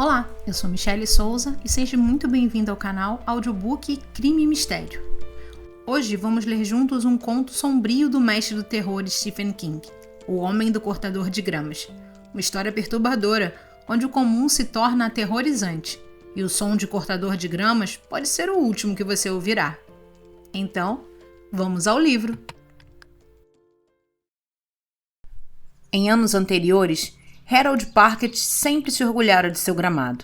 Olá, eu sou Michele Souza e seja muito bem-vindo ao canal Audiobook Crime e Mistério. Hoje vamos ler juntos um conto sombrio do mestre do terror Stephen King, O Homem do Cortador de Gramas. Uma história perturbadora, onde o comum se torna aterrorizante, e o som de cortador de gramas pode ser o último que você ouvirá. Então, vamos ao livro! Em anos anteriores, Harold Parkett sempre se orgulhara de seu gramado.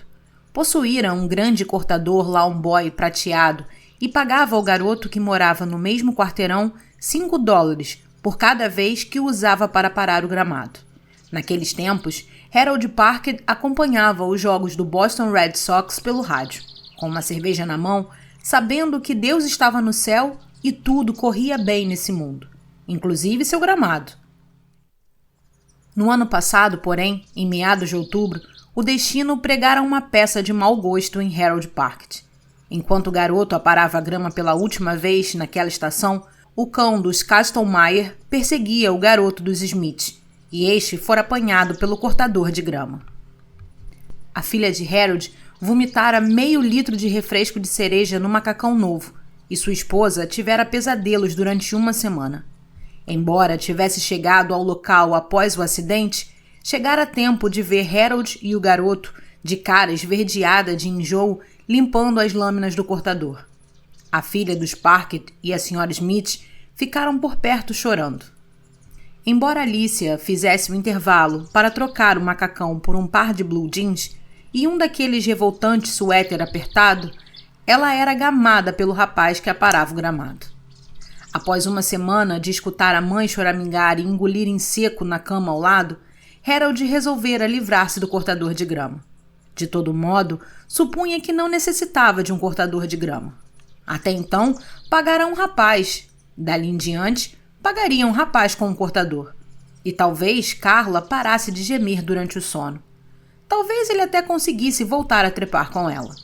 Possuíra um grande cortador lawn boy prateado e pagava ao garoto que morava no mesmo quarteirão $5 por cada vez que o usava para parar o gramado. Naqueles tempos, Harold Parkett acompanhava os jogos do Boston Red Sox pelo rádio, com uma cerveja na mão, sabendo que Deus estava no céu e tudo corria bem nesse mundo, inclusive seu gramado. No ano passado, porém, em meados de outubro, o destino pregara uma peça de mau gosto em Harold Parkett. Enquanto o garoto aparava a grama pela última vez naquela estação, o cão dos Castlemayer perseguia o garoto dos Smith, e este fora apanhado pelo cortador de grama. A filha de Harold vomitara meio litro de refresco de cereja no macacão novo, e sua esposa tivera pesadelos durante uma semana. Embora tivesse chegado ao local após o acidente, chegara a tempo de ver Harold e o garoto, de cara esverdeada de enjoo, limpando as lâminas do cortador. A filha dos Parkett e a Sra. Smith ficaram por perto chorando. Embora Alicia fizesse um intervalo para trocar o macacão por um par de blue jeans e um daqueles revoltantes suéter apertado, ela era gamada pelo rapaz que aparava o gramado. Após uma semana de escutar a mãe choramingar e engolir em seco na cama ao lado, Harold resolvera livrar-se do cortador de grama. De todo modo, supunha que não necessitava de um cortador de grama. Até então, pagara um rapaz. Dali em diante, pagaria um rapaz com um cortador. E talvez Carla parasse de gemer durante o sono. Talvez ele até conseguisse voltar a trepar com ela.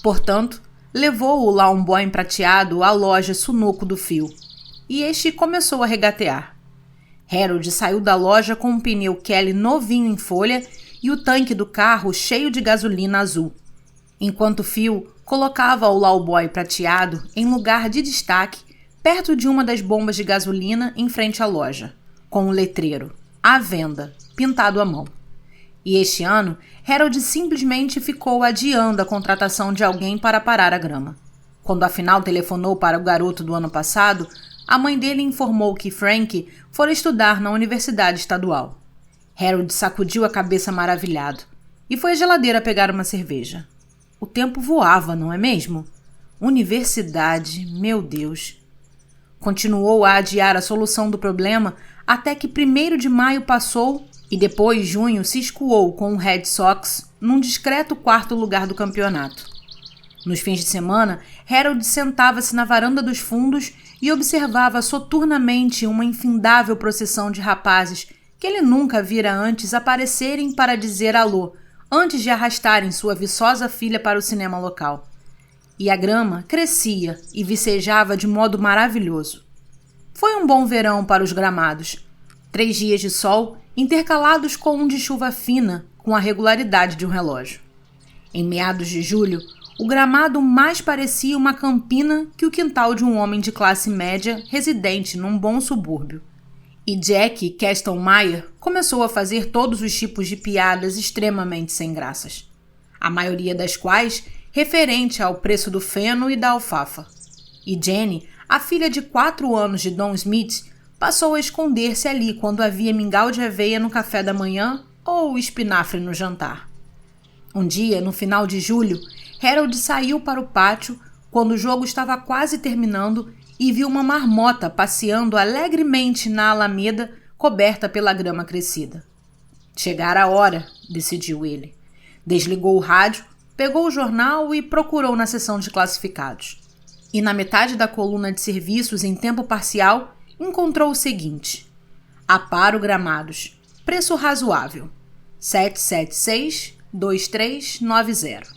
Portanto, levou o lawn boy prateado à loja Sunoco do Fio, e este começou a regatear. Harold saiu da loja com um pneu Kelly novinho em folha e o tanque do carro cheio de gasolina azul, enquanto Phil colocava o lawn boy prateado em lugar de destaque perto de uma das bombas de gasolina em frente à loja, com um letreiro, à venda, pintado à mão. E este ano, Harold simplesmente ficou adiando a contratação de alguém para parar a grama. Quando afinal telefonou para o garoto do ano passado, a mãe dele informou que Frank fora estudar na Universidade Estadual. Harold sacudiu a cabeça maravilhado e foi à geladeira pegar uma cerveja. O tempo voava, não é mesmo? Universidade, meu Deus! Continuou a adiar a solução do problema até que 1º de maio passou e depois junho se escoou com o Red Sox num discreto quarto lugar do campeonato. Nos fins de semana, Harold sentava-se na varanda dos fundos e observava soturnamente uma infindável procissão de rapazes que ele nunca vira antes aparecerem para dizer alô, antes de arrastarem sua viçosa filha para o cinema local. E a grama crescia e vicejava de modo maravilhoso. Foi um bom verão para os gramados. 3 dias de sol intercalados com um de chuva fina, com a regularidade de um relógio. Em meados de julho, o gramado mais parecia uma campina que o quintal de um homem de classe média residente num bom subúrbio. E Jack Castlemayer começou a fazer todos os tipos de piadas extremamente sem graças, a maioria das quais referente ao preço do feno e da alfafa. E Jenny, a filha de 4 anos de Don Smith, passou a esconder-se ali quando havia mingau de aveia no café da manhã ou espinafre no jantar. Um dia, no final de julho, Harold saiu para o pátio quando o jogo estava quase terminando e viu uma marmota passeando alegremente na alameda coberta pela grama crescida. Chegara a hora, decidiu ele. Desligou o rádio, pegou o jornal e procurou na seção de classificados. E na metade da coluna de serviços em tempo parcial, encontrou o seguinte: Aparo Gramados, preço razoável, 776-2390.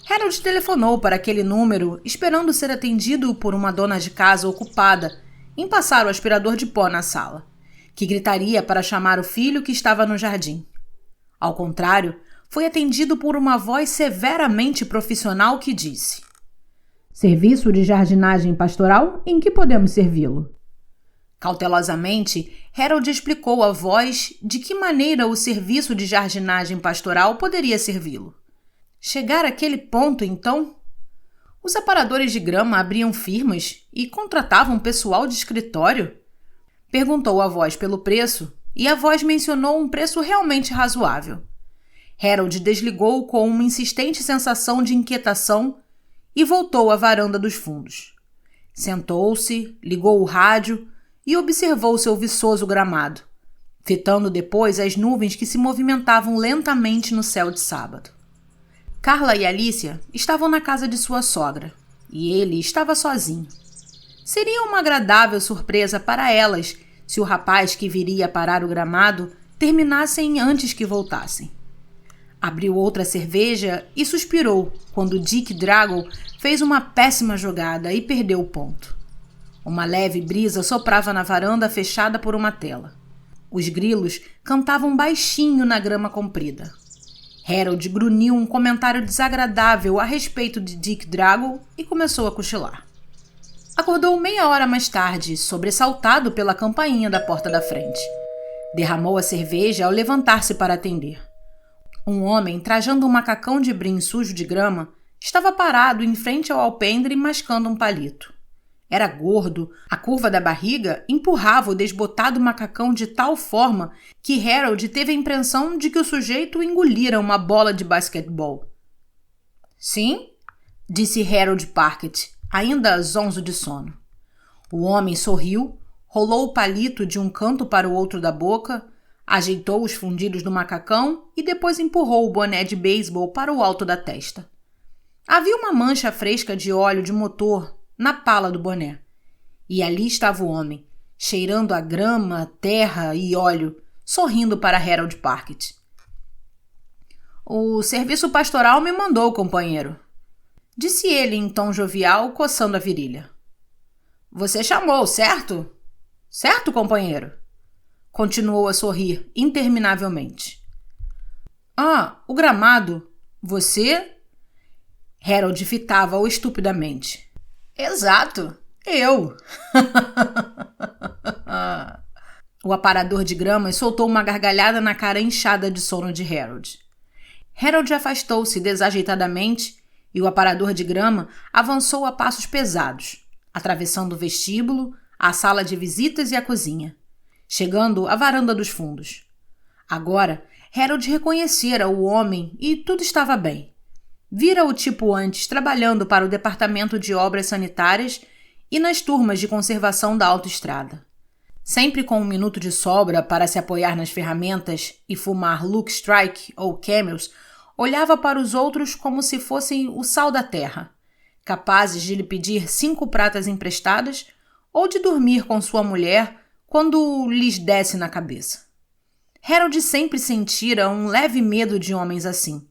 Harold telefonou para aquele número, esperando ser atendido por uma dona de casa ocupada em passar o aspirador de pó na sala, que gritaria para chamar o filho que estava no jardim. Ao contrário, foi atendido por uma voz severamente profissional que disse: "Serviço de jardinagem pastoral, em que podemos servi-lo?" Cautelosamente, Harold explicou à voz de que maneira o serviço de jardinagem pastoral poderia servi-lo. Chegar àquele ponto, então? Os aparadores de grama abriam firmas e contratavam pessoal de escritório? Perguntou a voz pelo preço, e a voz mencionou um preço realmente razoável. Harold desligou com uma insistente sensação de inquietação e voltou à varanda dos fundos. Sentou-se, ligou o rádio e observou seu viçoso gramado, fitando depois as nuvens que se movimentavam lentamente no céu de sábado. Carla e Alicia estavam na casa de sua sogra, e ele estava sozinho. Seria uma agradável surpresa para elas se o rapaz que viria parar o gramado terminassem antes que voltassem. Abriu outra cerveja e suspirou quando Dick Drago fez uma péssima jogada e perdeu o ponto. Uma leve brisa soprava na varanda fechada por uma tela. Os grilos cantavam baixinho na grama comprida. Harold grunhiu um comentário desagradável a respeito de Dick Drago e começou a cochilar. Acordou meia hora mais tarde, sobressaltado pela campainha da porta da frente. Derramou a cerveja ao levantar-se para atender. Um homem, trajando um macacão de brim sujo de grama, estava parado em frente ao alpendre mascando um palito. Era gordo, a curva da barriga empurrava o desbotado macacão de tal forma que Harold teve a impressão de que o sujeito engolira uma bola de basquetebol. "Sim?" disse Harold Parkett, ainda zonzo de sono. O homem sorriu, rolou o palito de um canto para o outro da boca, ajeitou os fundidos do macacão e depois empurrou o boné de beisebol para o alto da testa. Havia uma mancha fresca de óleo de motor na pala do boné. E ali estava o homem, cheirando a grama, terra e óleo, sorrindo para Harold Parkett. "O serviço pastoral me mandou, companheiro", disse ele em tom jovial, coçando a virilha. "Você chamou, certo?" "Certo, companheiro?" Continuou a sorrir interminavelmente. "Ah, o gramado. Você?" Harold fitava-o estupidamente. "Exato, eu." O aparador de gramas soltou uma gargalhada na cara inchada de sono de Harold. Harold afastou-se desajeitadamente e o aparador de grama avançou a passos pesados, atravessando o vestíbulo, a sala de visitas e a cozinha, chegando à varanda dos fundos. Agora, Harold reconhecera o homem e tudo estava bem. Vira o tipo antes trabalhando para o Departamento de Obras Sanitárias e nas turmas de conservação da autoestrada. Sempre com um minuto de sobra para se apoiar nas ferramentas e fumar Luke Strike ou Camels, olhava para os outros como se fossem o sal da terra, capazes de lhe pedir 5 pratas emprestadas ou de dormir com sua mulher quando lhes desse na cabeça. Harold sempre sentira um leve medo de homens assim.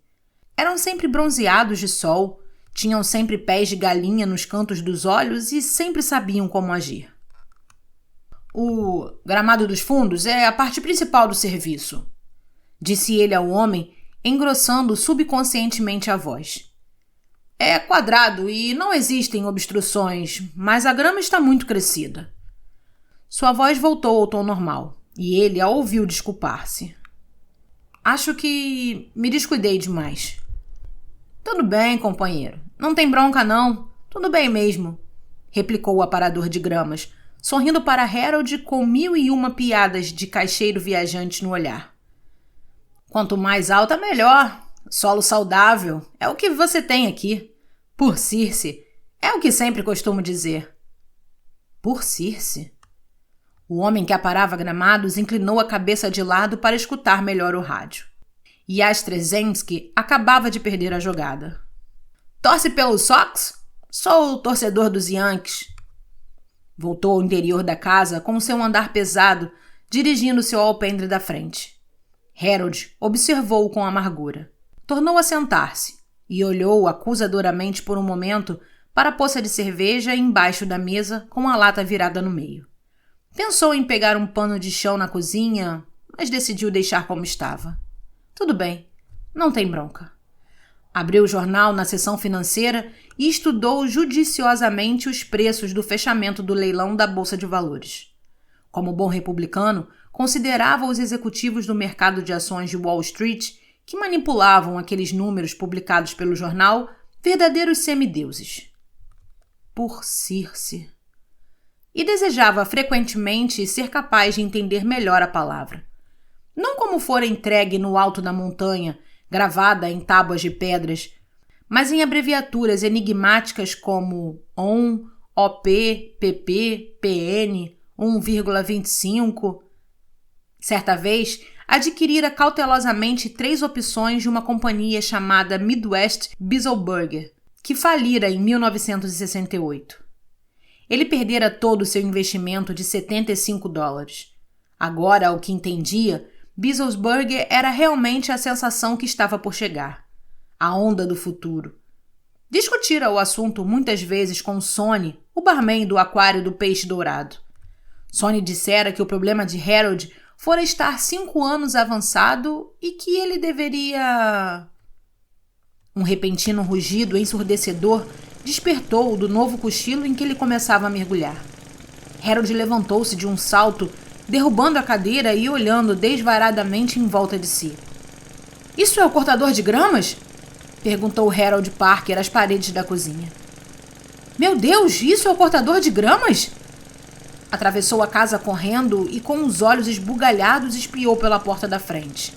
Eram sempre bronzeados de sol, tinham sempre pés de galinha nos cantos dos olhos e sempre sabiam como agir. "O gramado dos fundos é a parte principal do serviço", disse ele ao homem, engrossando subconscientemente a voz. "É quadrado e não existem obstruções, mas a grama está muito crescida." Sua voz voltou ao tom normal e ele a ouviu desculpar-se. "Acho que me descuidei demais." "Tudo bem, companheiro. Não tem bronca, não. Tudo bem mesmo", replicou o aparador de gramas, sorrindo para Harold com 1001 piadas de caixeiro viajante no olhar. "Quanto mais alta, melhor. Solo saudável. É o que você tem aqui. Por Circe. É o que sempre costumo dizer." "Por Circe?" O homem que aparava gramados inclinou a cabeça de lado para escutar melhor o rádio. Jastrzeński acabava de perder a jogada. "Torce pelos Sox? Sou o torcedor dos Yankees." Voltou ao interior da casa com seu andar pesado, dirigindo-se ao alpendre da frente. Harold observou-o com amargura. Tornou a sentar-se e olhou acusadoramente por um momento para a poça de cerveja embaixo da mesa com a lata virada no meio. Pensou em pegar um pano de chão na cozinha, mas decidiu deixar como estava. Tudo bem, Não tem bronca. Abriu o jornal na seção financeira e estudou judiciosamente os preços do fechamento do leilão da Bolsa de Valores. Como bom republicano, considerava os executivos do mercado de ações de Wall Street, que manipulavam aqueles números publicados pelo jornal, verdadeiros semideuses. Por Circe. E desejava frequentemente ser capaz de entender melhor a palavra. Não como fora entregue no alto da montanha, gravada em tábuas de pedras, mas em abreviaturas enigmáticas como ON, OP, PP, PN, 1,25. Certa vez, adquirira cautelosamente 3 opções de uma companhia chamada Midwest Biselberger, que falira em 1968. Ele perdera todo o seu investimento de $75. Agora, ao que entendia, Biselberger era realmente a sensação que estava por chegar. A onda do futuro. Discutira o assunto muitas vezes com Sonny, o barman do aquário do peixe dourado. Sonny dissera que o problema de Harold fora estar 5 anos avançado e que ele deveria... Um repentino rugido ensurdecedor despertou-o do novo cochilo em que ele começava a mergulhar. Harold levantou-se de um salto, derrubando a cadeira e olhando desvairadamente em volta de si. — Isso é o cortador de gramas? Perguntou Harold Parker às paredes da cozinha. — Meu Deus, isso é o cortador de gramas? Atravessou a casa correndo e com os olhos esbugalhados espiou pela porta da frente.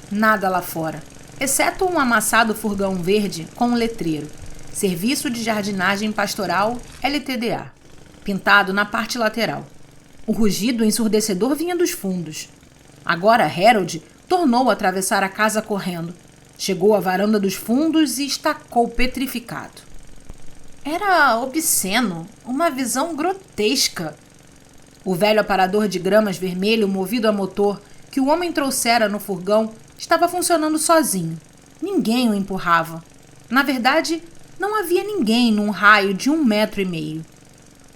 Nada lá fora, exceto um amassado furgão verde com um letreiro. Serviço de Jardinagem Pastoral LTDA, pintado na parte lateral. O rugido ensurdecedor vinha dos fundos. Agora Harold tornou a atravessar a casa correndo. Chegou à varanda dos fundos e estacou petrificado. Era obsceno, uma visão grotesca. O velho aparador de gramas vermelho movido a motor que o homem trouxera no furgão estava funcionando sozinho. Ninguém o empurrava. Na verdade, não havia ninguém num raio de 1,5 metros.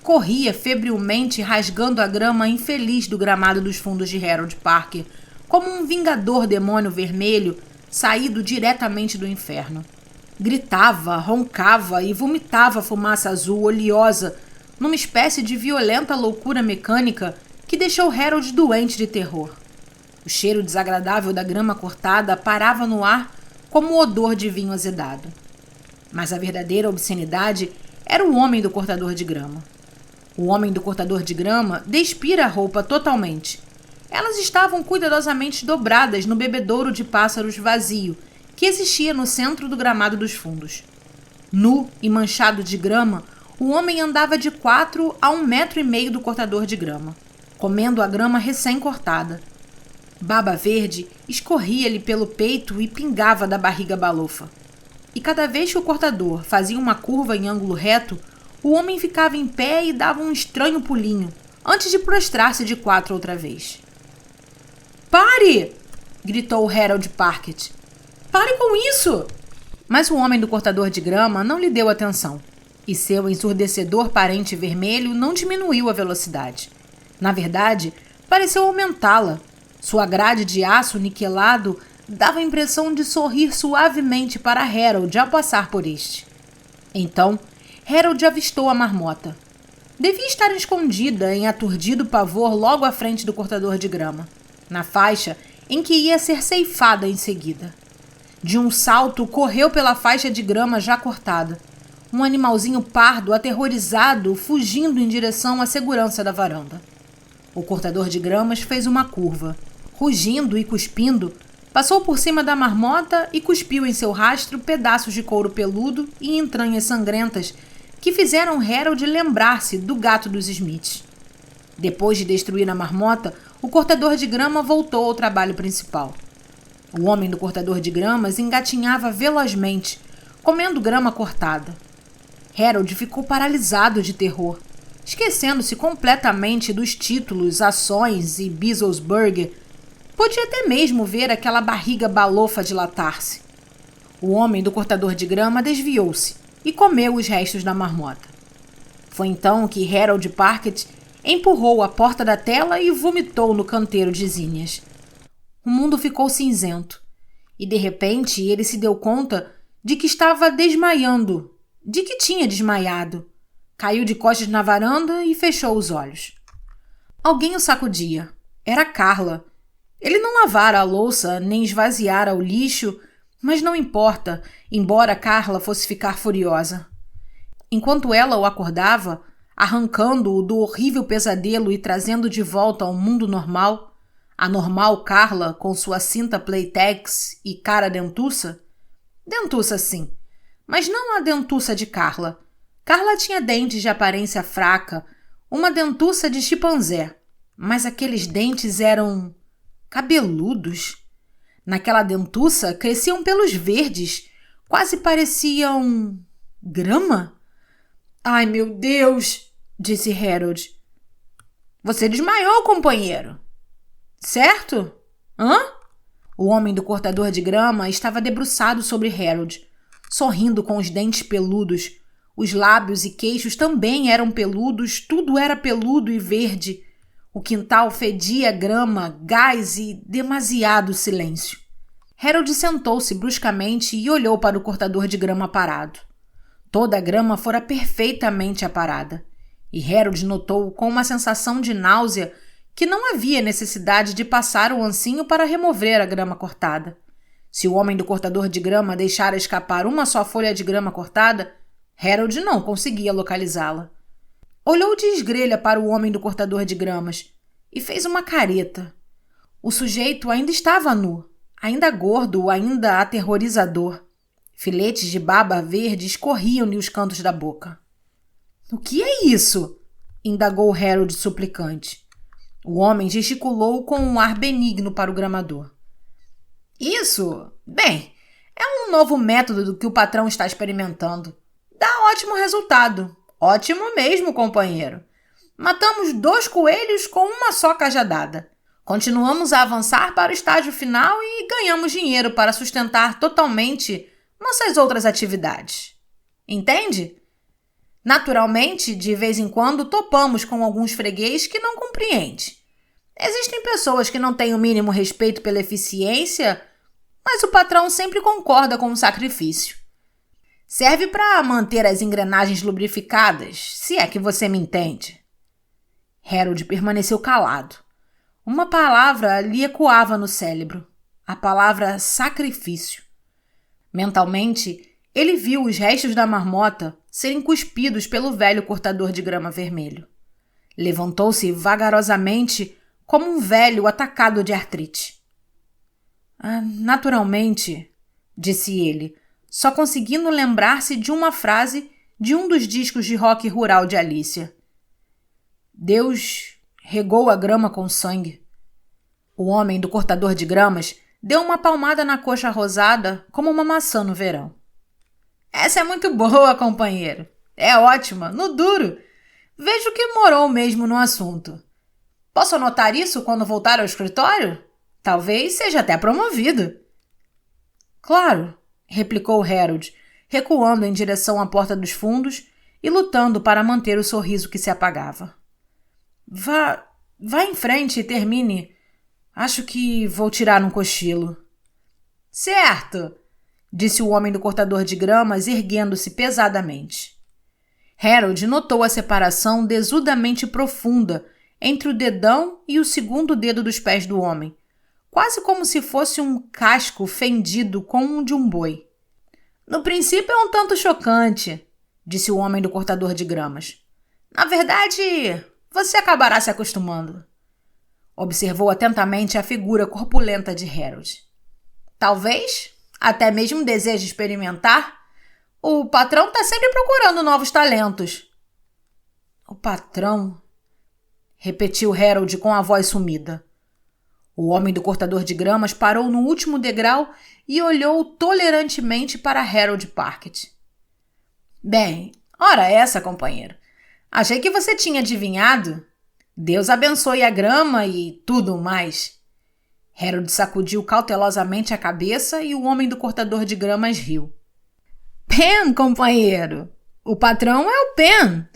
Corria febrilmente rasgando a grama infeliz do gramado dos fundos de Harold Parker, como um vingador demônio vermelho saído diretamente do inferno. Gritava, roncava e vomitava fumaça azul oleosa numa espécie de violenta loucura mecânica que deixou Harold doente de terror. O cheiro desagradável da grama cortada parava no ar como o odor de vinho azedado. Mas a verdadeira obscenidade era o homem do cortador de grama. O homem do cortador de grama despira a roupa totalmente. Elas estavam cuidadosamente dobradas no bebedouro de pássaros vazio que existia no centro do gramado dos fundos. Nu e manchado de grama, o homem andava de 4 a 1,5 metros do cortador de grama, comendo a grama recém-cortada. Baba verde escorria-lhe pelo peito e pingava da barriga balofa. E cada vez que o cortador fazia uma curva em ângulo reto, o homem ficava em pé e dava um estranho pulinho, antes de prostrar-se de 4 outra vez. — Pare! Gritou Harold Parker. — Pare com isso! Mas o homem do cortador de grama não lhe deu atenção, e seu ensurdecedor parente vermelho não diminuiu a velocidade. Na verdade, pareceu aumentá-la. Sua grade de aço niquelado dava a impressão de sorrir suavemente para Harold ao passar por este. Então, Harold avistou a marmota. Devia estar escondida em aturdido pavor logo à frente do cortador de grama, na faixa em que ia ser ceifada em seguida. De um salto, correu pela faixa de grama já cortada. Um animalzinho pardo, aterrorizado, fugindo em direção à segurança da varanda. O cortador de gramas fez uma curva. Rugindo e cuspindo, passou por cima da marmota e cuspiu em seu rastro pedaços de couro peludo e entranhas sangrentas que fizeram Harold lembrar-se do gato dos Smiths. Depois de destruir a marmota, o cortador de grama voltou ao trabalho principal. O homem do cortador de gramas engatinhava velozmente, comendo grama cortada. Harold ficou paralisado de terror, esquecendo-se completamente dos títulos, ações e Biselberger. Podia até mesmo ver aquela barriga balofa dilatar-se. O homem do cortador de grama desviou-se e comeu os restos da marmota. Foi então que Harold Parker empurrou a porta da tela e vomitou no canteiro de zinhas. O mundo ficou cinzento, E de repente ele se deu conta de que estava desmaiando, de que tinha desmaiado. Caiu de costas na varanda e fechou os olhos. Alguém o sacudia. Era Carla. Ele não lavara a louça nem esvaziara o lixo, mas não importa, embora Carla fosse ficar furiosa. Enquanto ela o acordava, arrancando-o do horrível pesadelo e trazendo de volta ao mundo normal, a normal Carla com sua cinta Playtex e cara dentuça. Dentuça sim, mas não a dentuça de Carla. Carla tinha dentes de aparência fraca, uma dentuça de chimpanzé, mas aqueles dentes eram cabeludos. Naquela dentuça cresciam pelos verdes, quase pareciam grama. Ai, meu Deus, disse Harold. Você desmaiou, companheiro. Certo? Hã? O homem do cortador de grama estava debruçado sobre Harold, sorrindo com os dentes peludos. Os lábios e queixos também eram peludos, tudo era peludo e verde. O quintal fedia grama, gás e demasiado silêncio. Harold sentou-se bruscamente e olhou para o cortador de grama parado. Toda a grama fora perfeitamente aparada, e Harold notou com uma sensação de náusea que não havia necessidade de passar o ancinho para remover a grama cortada. Se o homem do cortador de grama deixara escapar uma só folha de grama cortada, Harold não conseguia localizá-la. Olhou de esgrelha para o homem do cortador de gramas e fez uma careta. O sujeito ainda estava nu, ainda gordo, ainda aterrorizador. Filetes de baba verde escorriam-lhe os cantos da boca. — O que é isso? Indagou Harold suplicante. O homem gesticulou com um ar benigno para o gramador. — Isso? Bem, é um novo método que o patrão está experimentando. Dá ótimo resultado. Ótimo mesmo, companheiro. Matamos 2 coelhos com uma só cajadada. Continuamos a avançar para o estágio final e ganhamos dinheiro para sustentar totalmente nossas outras atividades. Entende? Naturalmente, de vez em quando, topamos com alguns freguês que não compreende. Existem pessoas que não têm o mínimo respeito pela eficiência, mas o patrão sempre concorda com o sacrifício. Serve para manter as engrenagens lubrificadas, se é que você me entende. Harold permaneceu calado. Uma palavra lhe ecoava no cérebro. A palavra sacrifício. Mentalmente, ele viu os restos da marmota serem cuspidos pelo velho cortador de grama vermelho. Levantou-se vagarosamente como um velho atacado de artrite. Naturalmente, disse ele, só conseguindo lembrar-se de uma frase de um dos discos de rock rural de Alicia. Deus regou a grama com sangue. O homem do cortador de gramas deu uma palmada na coxa rosada como uma maçã no verão. Essa é muito boa, companheiro. É ótima, no duro. Vejo que morou mesmo no assunto. Posso anotar isso quando voltar ao escritório? Talvez seja até promovido. Claro, replicou Harold, recuando em direção à porta dos fundos e lutando para manter o sorriso que se apagava. Vá em frente e termine. Acho que vou tirar um cochilo. Certo, disse o homem do cortador de gramas, erguendo-se pesadamente. Harold notou a separação desudamente profunda entre o dedão e o segundo dedo dos pés do homem, quase como se fosse um casco fendido como o de um boi. No princípio é um tanto chocante, disse o homem do cortador de gramas. Na verdade, você acabará se acostumando. Observou atentamente a figura corpulenta de Harold. Talvez até mesmo deseje experimentar. O patrão está sempre procurando novos talentos. O patrão, repetiu Harold com a voz sumida. O homem do cortador de gramas parou no último degrau e olhou tolerantemente para Harold Parkett. Bem, ora essa, companheiro. Achei que você tinha adivinhado. Deus abençoe a grama e tudo mais. Harold sacudiu cautelosamente a cabeça e o homem do cortador de gramas riu. Pen, companheiro! O patrão é o Pen!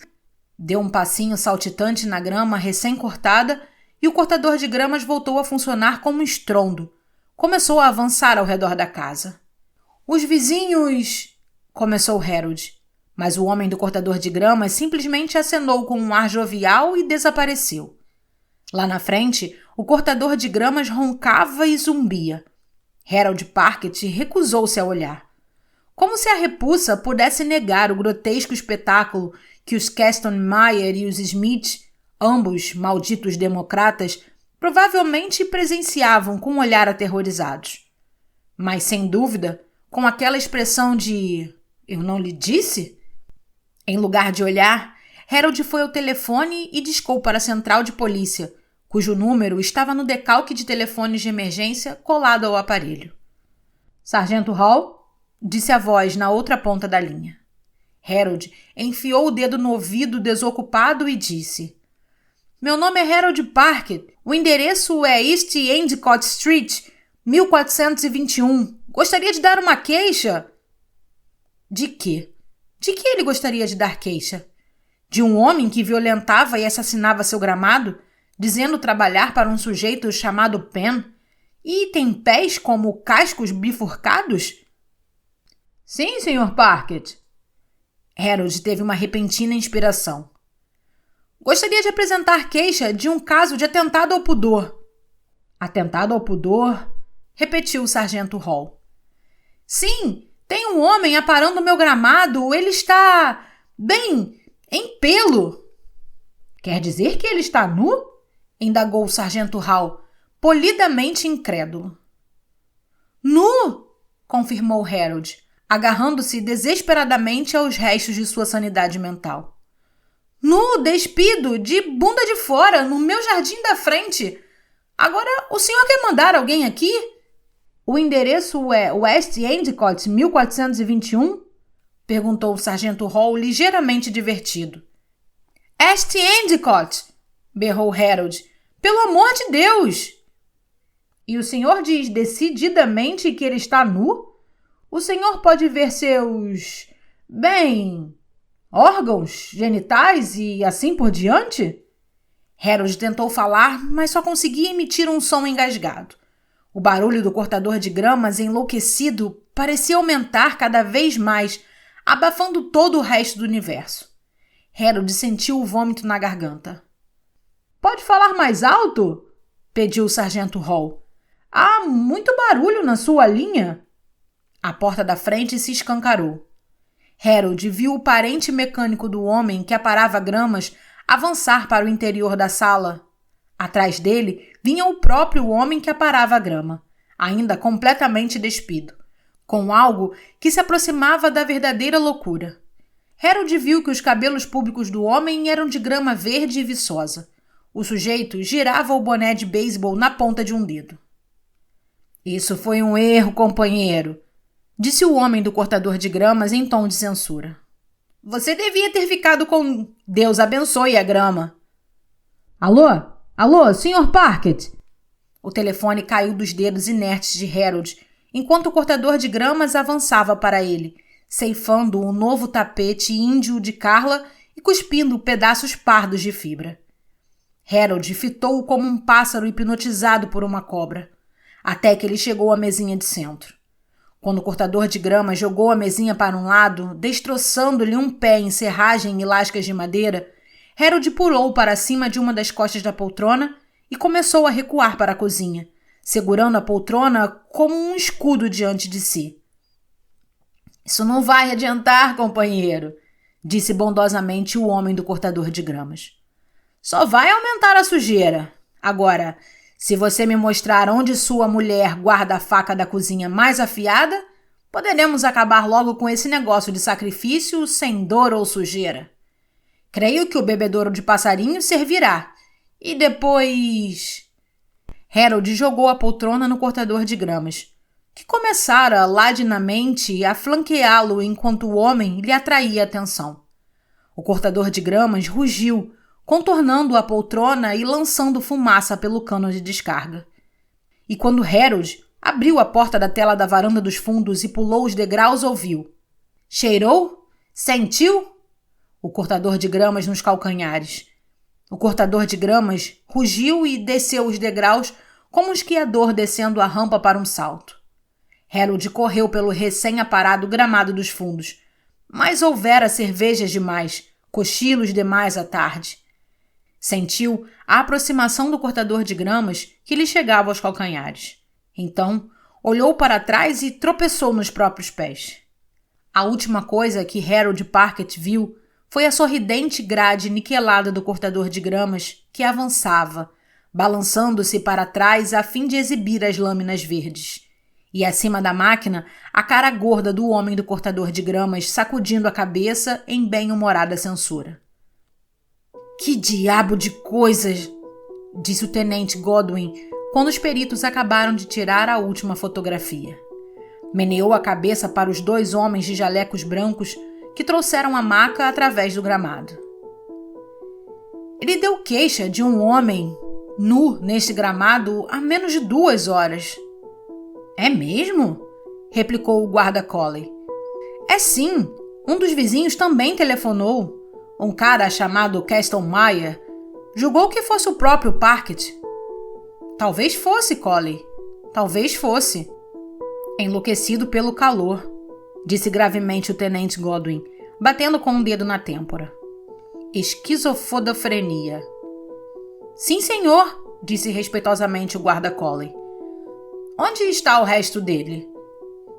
Deu um passinho saltitante na grama recém-cortada e o cortador de gramas voltou a funcionar como um estrondo, começou a avançar ao redor da casa. Os vizinhos... começou Harold, mas o homem do cortador de gramas simplesmente acenou com um ar jovial e desapareceu. Lá na frente, o cortador de gramas roncava e zumbia. Harold Parkett recusou-se a olhar. Como se a repulsa pudesse negar o grotesco espetáculo que os Kastenmeier e os Smith, ambos malditos democratas, provavelmente presenciavam com um olhar aterrorizados. Mas, sem dúvida, com aquela expressão de "eu não lhe disse?" Em lugar de olhar, Harold foi ao telefone e discou para a central de polícia, cujo número estava no decalque de telefones de emergência colado ao aparelho. "Sargento Hall?" disse a voz na outra ponta da linha. Harold enfiou o dedo no ouvido desocupado e disse: "Meu nome é Harold Parkett. O endereço é East Endicott Street, 1421. Gostaria de dar uma queixa?" De quê? De que ele gostaria de dar queixa? De um homem que violentava e assassinava seu gramado, dizendo trabalhar para um sujeito chamado Penn? E tem pés como cascos bifurcados? "Sim, Sr. Parkett." Harold teve uma repentina inspiração. "Gostaria de apresentar queixa de um caso de atentado ao pudor." "Atentado ao pudor?" repetiu o sargento Hall. "Sim, tem um homem aparando meu gramado. Ele está, bem, em pelo." "Quer dizer que ele está nu?" indagou o sargento Hall, polidamente incrédulo. "Nu!" confirmou Harold, agarrando-se desesperadamente aos restos de sua sanidade mental. "Nu, despido, de bunda de fora, no meu jardim da frente. Agora, o senhor quer mandar alguém aqui?" "O endereço é West Endicott, 1421? Perguntou o sargento Hall, ligeiramente divertido. "East Endicott!" berrou Harold. "Pelo amor de Deus!" "E o senhor diz decididamente que ele está nu? O senhor pode ver seus... bem... órgãos genitais e assim por diante?" Harold tentou falar, mas só conseguia emitir um som engasgado. O barulho do cortador de gramas, enlouquecido, parecia aumentar cada vez mais, abafando todo o resto do universo. Harold sentiu o vômito na garganta. "Pode falar mais alto?" pediu o sargento Hall. "Há muito barulho na sua linha." A porta da frente se escancarou. Harold viu o parente mecânico do homem que aparava gramas avançar para o interior da sala. Atrás dele vinha o próprio homem que aparava a grama, ainda completamente despido, com algo que se aproximava da verdadeira loucura. Harold viu que os cabelos públicos do homem eram de grama verde e viçosa. O sujeito girava o boné de beisebol na ponta de um dedo. "Isso foi um erro, companheiro", disse o homem do cortador de gramas em tom de censura. "Você devia ter ficado com Deus abençoe a grama." "Alô? Alô, Sr. Parkett?" O telefone caiu dos dedos inertes de Harold, enquanto o cortador de gramas avançava para ele, ceifando um novo tapete índio de Carla e cuspindo pedaços pardos de fibra. Harold fitou-o como um pássaro hipnotizado por uma cobra, até que ele chegou à mesinha de centro. Quando o cortador de grama jogou a mesinha para um lado, destroçando-lhe um pé em serragem e lascas de madeira, Harold pulou para cima de uma das costas da poltrona e começou a recuar para a cozinha, segurando a poltrona como um escudo diante de si. "Isso não vai adiantar, companheiro", disse bondosamente o homem do cortador de gramas. "Só vai aumentar a sujeira. Agora, se você me mostrar onde sua mulher guarda a faca da cozinha mais afiada, poderemos acabar logo com esse negócio de sacrifício sem dor ou sujeira. Creio que o bebedouro de passarinho servirá. E depois..." Harold jogou a poltrona no cortador de gramas, que começara ladinamente a flanqueá-lo enquanto o homem lhe atraía a atenção. O cortador de gramas rugiu, contornando a poltrona e lançando fumaça pelo cano de descarga. E quando Harold abriu a porta da tela da varanda dos fundos e pulou os degraus, ouviu: "Cheirou? Sentiu?" O cortador de gramas nos calcanhares. O cortador de gramas rugiu e desceu os degraus como um esquiador descendo a rampa para um salto. Harold correu pelo recém-aparado gramado dos fundos, mas houvera cervejas demais, cochilos demais à tarde. Sentiu a aproximação do cortador de gramas que lhe chegava aos calcanhares. Então, olhou para trás e tropeçou nos próprios pés. A última coisa que Harold Parkett viu foi a sorridente grade niquelada do cortador de gramas que avançava, balançando-se para trás a fim de exibir as lâminas verdes. E acima da máquina, a cara gorda do homem do cortador de gramas sacudindo a cabeça em bem-humorada censura. "Que diabo de coisas!" disse o tenente Godwin quando os peritos acabaram de tirar a última fotografia. Meneou a cabeça para os 2 homens de jalecos brancos que trouxeram a maca através do gramado. "Ele deu queixa de um homem nu neste gramado há menos de 2 horas. "É mesmo?" replicou o guarda Coley. "É sim. Um dos vizinhos também telefonou. Um cara chamado Castelmeyer julgou que fosse o próprio Parkett." "Talvez fosse, Coley. Talvez fosse." "Enlouquecido pelo calor", disse gravemente o tenente Godwin, batendo com um dedo na têmpora. "Esquizofodofrenia." "Sim, senhor", disse respeitosamente o guarda Coley. "Onde está o resto dele?"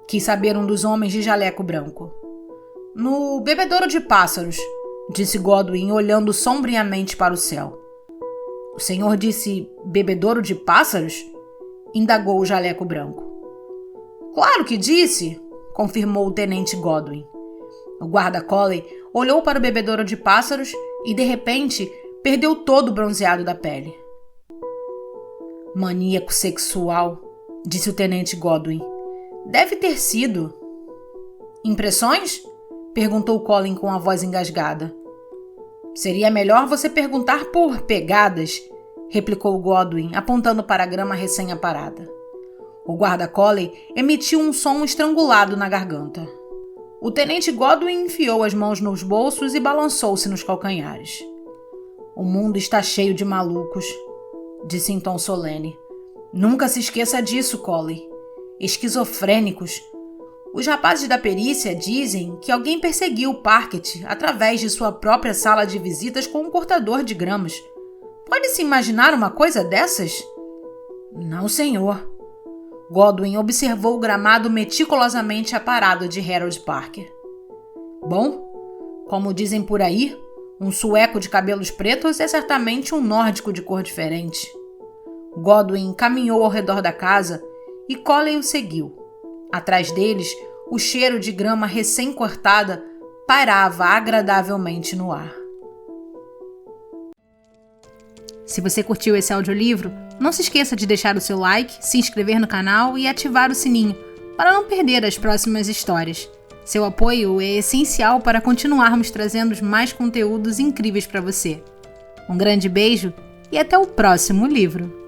quis saber um dos homens de jaleco branco. "No bebedouro de pássaros", disse Godwin, olhando sombriamente para o céu. "O senhor disse bebedouro de pássaros?" indagou o jaleco branco. "Claro que disse", confirmou o tenente Godwin. O guarda Coley olhou para o bebedouro de pássaros e, de repente, perdeu todo o bronzeado da pele. "Maníaco sexual", disse o tenente Godwin. "Deve ter sido." "Impressões?" perguntou Colin com a voz engasgada. "Seria melhor você perguntar por pegadas", replicou Godwin, apontando para a grama recém-aparada. O guarda Coley emitiu um som estrangulado na garganta. O tenente Godwin enfiou as mãos nos bolsos e balançou-se nos calcanhares. "O mundo está cheio de malucos", disse em tom solene. "Nunca se esqueça disso, Coley. Esquizofrênicos. Os rapazes da perícia dizem que alguém perseguiu o Parkett através de sua própria sala de visitas com um cortador de gramas. Pode-se imaginar uma coisa dessas?" "Não, senhor." Godwin observou o gramado meticulosamente aparado de Harold Parker. "Bom, como dizem por aí, um sueco de cabelos pretos é certamente um nórdico de cor diferente." Godwin caminhou ao redor da casa e Coley o seguiu. Atrás deles, o cheiro de grama recém-cortada pairava agradavelmente no ar. Se você curtiu esse audiolivro, não se esqueça de deixar o seu like, se inscrever no canal e ativar o sininho para não perder as próximas histórias. Seu apoio é essencial para continuarmos trazendo mais conteúdos incríveis para você. Um grande beijo e até o próximo livro!